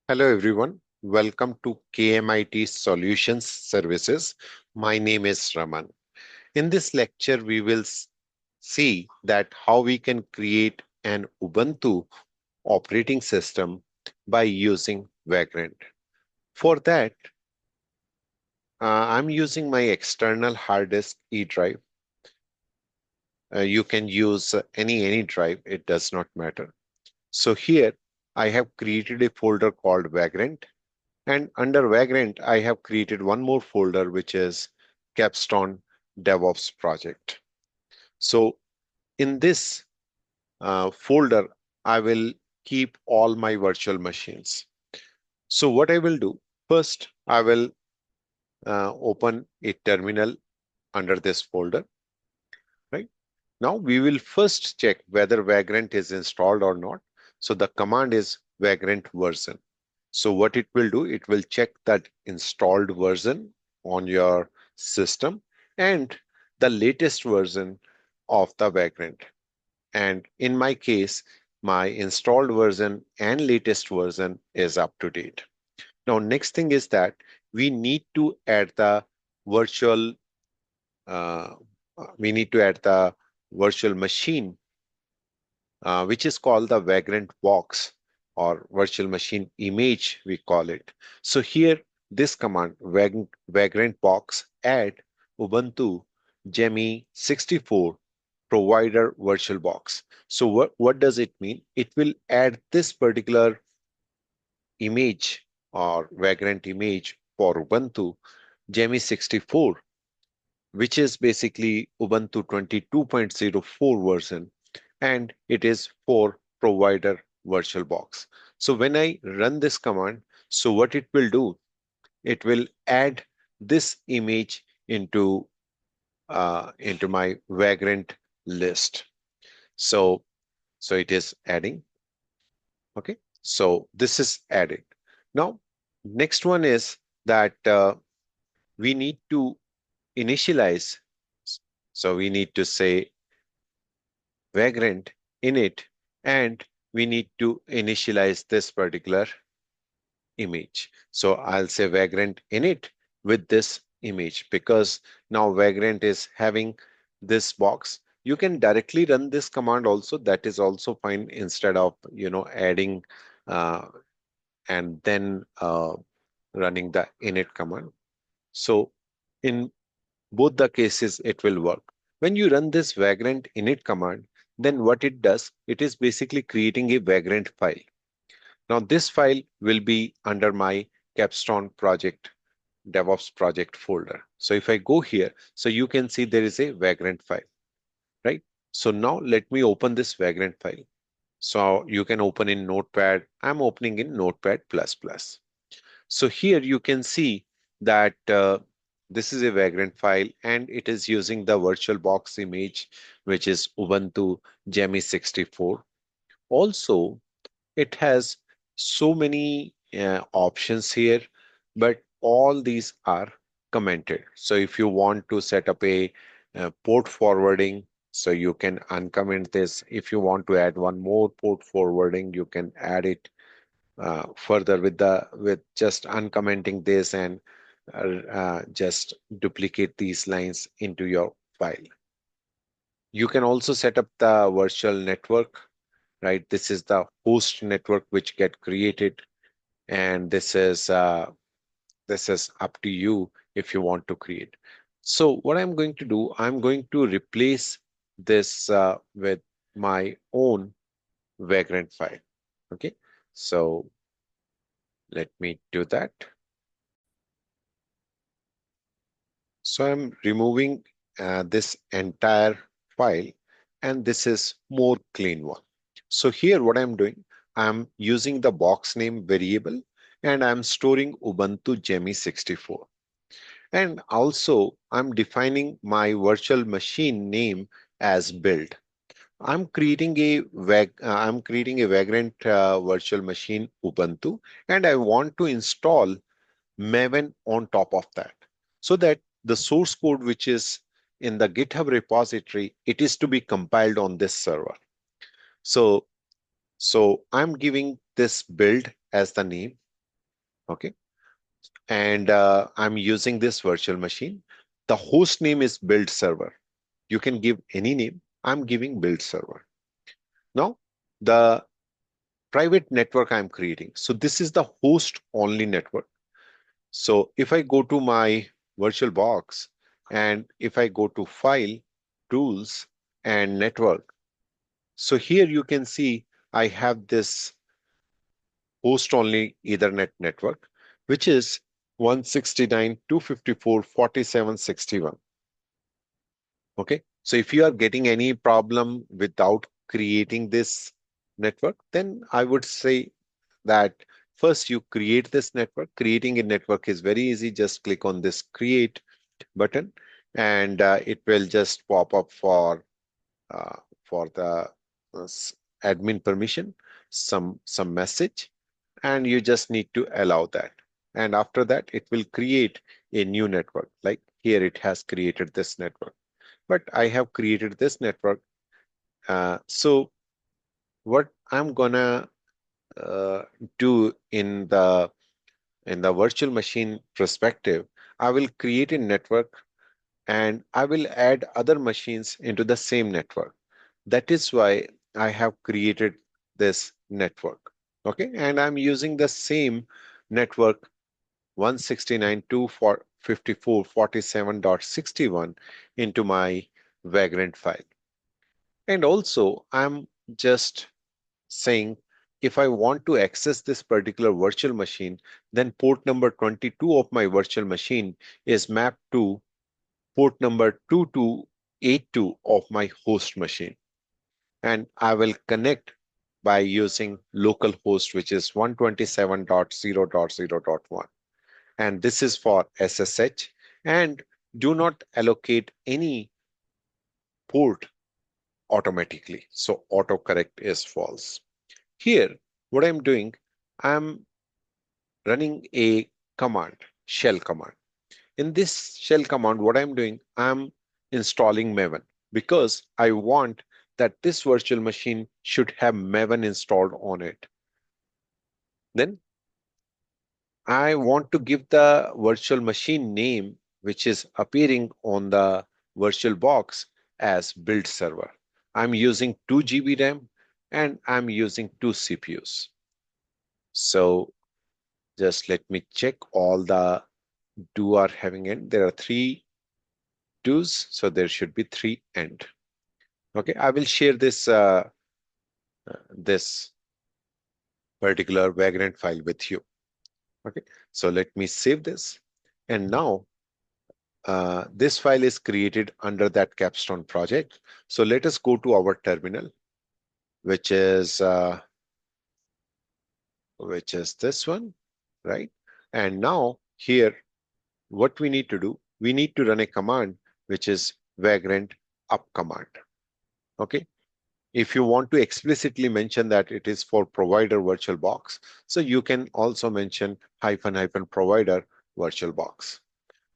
Hello everyone. Welcome to KMIT Solutions Services. My name is Raman. In this lecture, we will see that how we can create an Ubuntu operating system by using Vagrant. For that, I'm using my external hard disk E drive. You can use any drive, it does not matter. So here I have created a folder called Vagrant. And under Vagrant, I have created one more folder, which is Capstone DevOps Project. So in this folder, I will keep all my virtual machines. So what I will do, first, I will open a terminal under this folder, right? Now we will first check whether Vagrant is installed or not. So the command is Vagrant version. So what it will do, it will check that installed version on your system and the latest version of the Vagrant. And in my case, my installed version and latest version is up to date. Now, next thing is that we need to add the virtual, uh, we need to add the virtual machine, which is called the Vagrant Box or virtual machine image, we call it. So here, this command, Vagrant Box, add Ubuntu Jammy 64 provider VirtualBox. So what does it mean? It will add this particular image or Vagrant image for Ubuntu Jammy 64, which is basically Ubuntu 22.04 version, and it is for provider VirtualBox. So when I run this command, so what it will do, it will add this image into my Vagrant list. So so it is adding. Okay, so this is added. Now, next one is that we need to initialize. So we need to say Vagrant init, and we need to initialize this particular image. So I'll say Vagrant init with this image because now Vagrant is having this box. You can directly run this command also. That is also fine instead of adding uh, and then running the init command. So in both the cases, it will work. When you run this Vagrant init command, then what it does, it is basically creating a Vagrant file. Now this file will be under my Capstone project, DevOps project folder. So if I go here, so you can see there is a Vagrant file, right? So now let me open this Vagrant file. So you can open in Notepad. I'm opening in Notepad++. So here you can see that this is a Vagrant file and it is using the VirtualBox image, which is Ubuntu Jammy 64. Also, it has so many options here, but all these are commented. So if you want to set up a port forwarding, so you can uncomment this. If you want to add one more port forwarding, you can add it further with just uncommenting this and just duplicate these lines into your file. You can also set up the virtual network, right? This is the host network which get created, and this is up to you if you want to create. So what I'm going to do, I'm going to replace this with my own Vagrant file. Okay, so let me do that. So I'm removing this entire file, and this is more clean one. So here what I'm doing, I'm using the box name variable and I'm storing Ubuntu Jammy 64. And also I'm defining my virtual machine name as build. I'm creating a Vagrant virtual machine Ubuntu, and I want to install Maven on top of that, so that the source code which is in the GitHub repository, it is to be compiled on this server. So I'm giving this build as the name. Okay. And I'm using this virtual machine. The host name is build server. You can give any name. I'm giving build server. Now, the private network I'm creating. So this is the host only network. So if I go to my VirtualBox and if I go to File, Tools, and Network, so here you can see I have this host only Ethernet network, which is 169.254.47.61. Okay. So if you are getting any problem without creating this network, then I would say that first you create this network. Creating a network is very easy. Just click on this create button and it will just pop up uh, for the admin permission, some message, and you just need to allow that. And after that, it will create a new network. Like here, it has created this network. But I have created this network. So what I'm gonna uh, do in the virtual machine perspective, I will create a network and I will add other machines into the same network. That is why I have created this network. Okay, and I'm using the same network 169.254.47.61 into my Vagrant file. And also, I'm just saying if I want to access this particular virtual machine, then port number 22 of my virtual machine is mapped to port number 2282 of my host machine. And I will connect by using localhost, which is 127.0.0.1. And this is for SSH. And do not allocate any port automatically. So autocorrect is false. Here, what I'm doing, I'm running a command, shell command. In this shell command, what I'm doing, I'm installing Maven because I want that this virtual machine should have Maven installed on it. Then I want to give the virtual machine name, which is appearing on the VirtualBox as build server. I'm using 2 GB RAM and I'm using 2 CPUs. So just let me check all the do are having end. There are 3 do's, so there should be 3 end. Okay, I will share this particular Vagrant file with you. Okay, so let me save this. And now this file is created under that Capstone project. So let us go to our terminal, which is this one, right? And now here, what we need to do, we need to run a command, which is vagrant up command. Okay. If you want to explicitly mention that it is for provider VirtualBox, so you can also mention -- provider VirtualBox.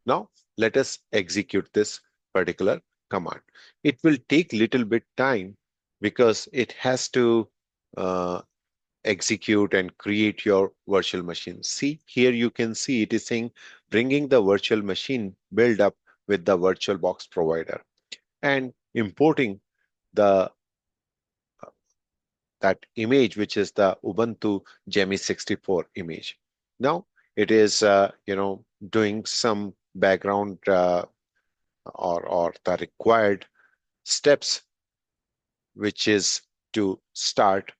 Now, let us execute this particular command. It will take little bit time because it has to uh, execute and create your virtual machine. See, here you can see it is saying bringing the virtual machine build up with the VirtualBox provider and importing the that image, which is the Ubuntu Jammy 64 image. Now it is, doing some background or the required steps, which is to start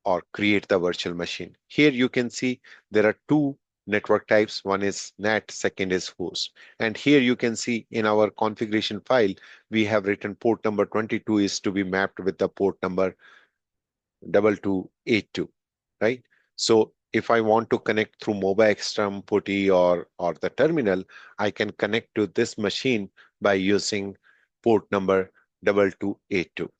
or create the virtual machine. Here you can see there are 2 network types. One is NAT, second is host. And here you can see in our configuration file, we have written port number 22 is to be mapped with the port number 2282, right? So if I want to connect through MobaXterm PuTTY or the terminal, I can connect to this machine by using port number 2282.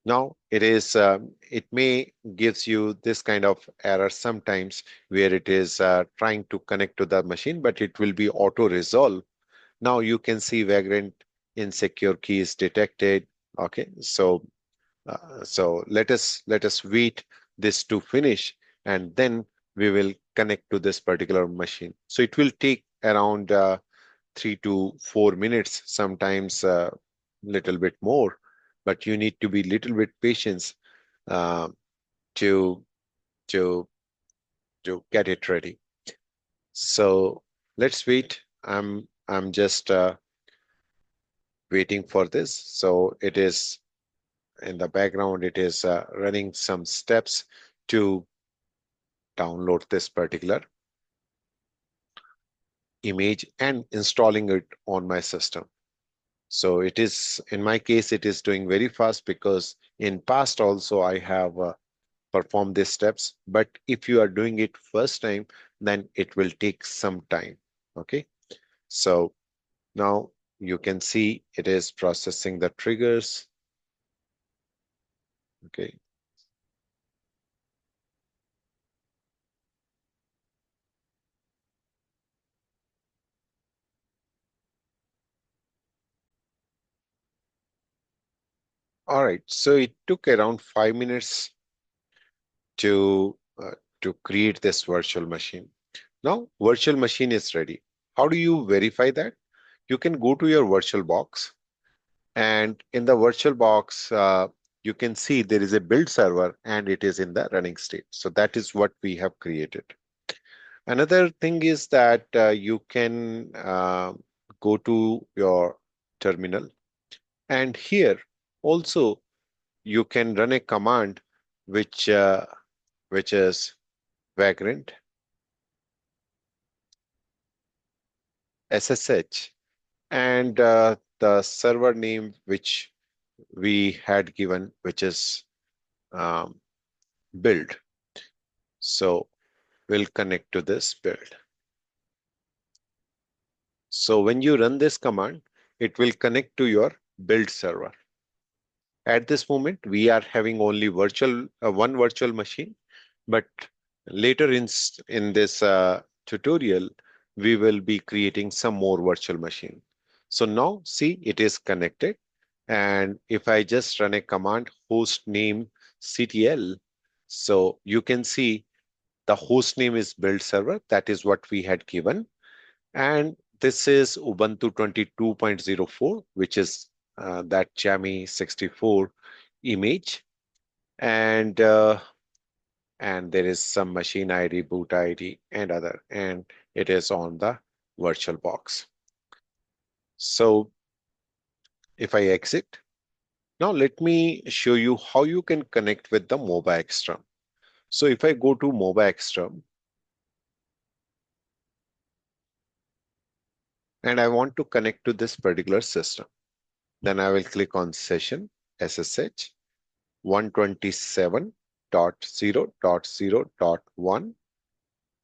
Now it may gives you this kind of error sometimes where it is trying to connect to the machine, but it will be auto resolve. Now you can see Vagrant insecure key is detected. Okay, so let us wait this to finish, and then we will connect to this particular machine. So it will take around 3 to 4 minutes, sometimes little bit more, but you need to be little bit patient uh, to to to get it ready. So let's wait. I'm just waiting for this. So it is in the background. It is running some steps to download this particular image and installing it on my system. So it is, in my case, it is doing very fast because in past also I have performed these steps. But if you are doing it first time, then it will take some time. Okay. So now you can see it is processing the triggers. Okay. All right. So it took around 5 minutes to create this virtual machine. Now, virtual machine is ready. How do you verify that? You can go to your VirtualBox, and in the VirtualBox, you can see there is a build server and it is in the running state. So that is what we have created. Another thing is that you can go to your terminal, and here also you can run a command which which is Vagrant SSH, and the server name which we had given, which is um, build. So we'll connect to this build. So when you run this command, it will connect to your build server. At this moment, we are having only one virtual machine, but later in this tutorial, we will be creating some more virtual machine. So now see, it is connected. And if I just run a command host name CTL, so you can see the host name is build server. That is what we had given. And this is Ubuntu 22.04, which is that Jammy 64 image. And there is some machine ID, boot ID, and other. And it is on the VirtualBox. So if I exit, now let me show you how you can connect with the MobaXterm. So if I go to MobaXterm and I want to connect to this particular system, then I will click on session SSH 127.0.0.1,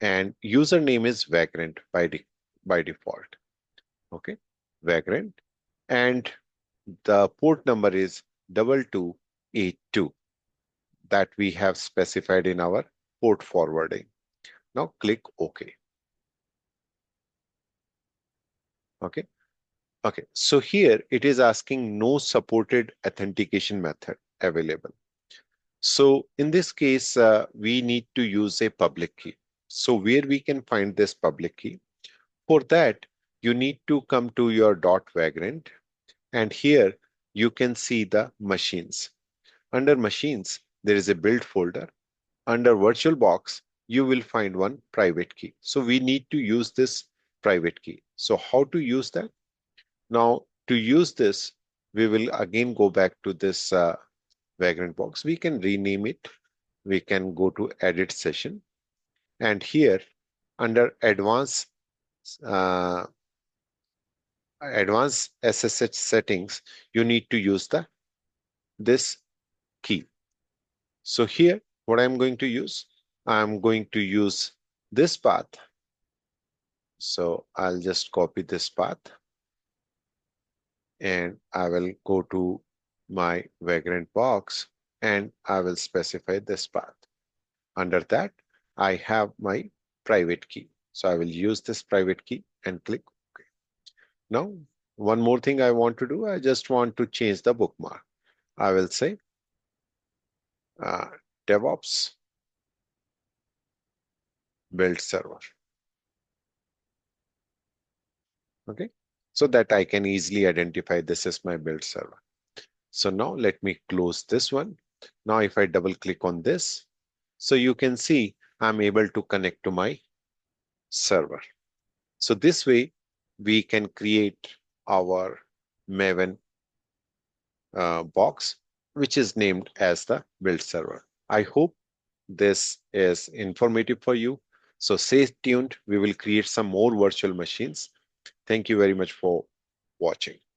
and username is Vagrant by default. Okay, Vagrant, and the port number is 2282 that we have specified in our port forwarding. Now click OK. Okay. Okay. So here it is asking no supported authentication method available. So in this case, we need to use a public key. So where we can find this public key? For that, you need to come to your .vagrant, and here you can see the machines. Under machines, there is a build folder. Under VirtualBox, you will find one private key. So we need to use this private key. So how to use that? Now, to use this, we will again go back to this Vagrant Box. We can rename it. We can go to Edit Session. And here, under uh, Advanced SSH settings, you need to use this key. So here, what I'm going to use, I'm going to use this path. So I'll just copy this path and I will go to my Vagrant Box and I will specify this path. Under that, I have my private key. So I will use this private key and click OK. Now, one more thing I want to do, I just want to change the bookmark. I will say uh, DevOps build server. Okay, so that I can easily identify this is my build server. So now let me close this one. Now if I double click on this, so you can see I'm able to connect to my server. So this way we can create our Maven box, which is named as the build server. I hope this is informative for you. So stay tuned. We will create some more virtual machines. Thank you very much for watching.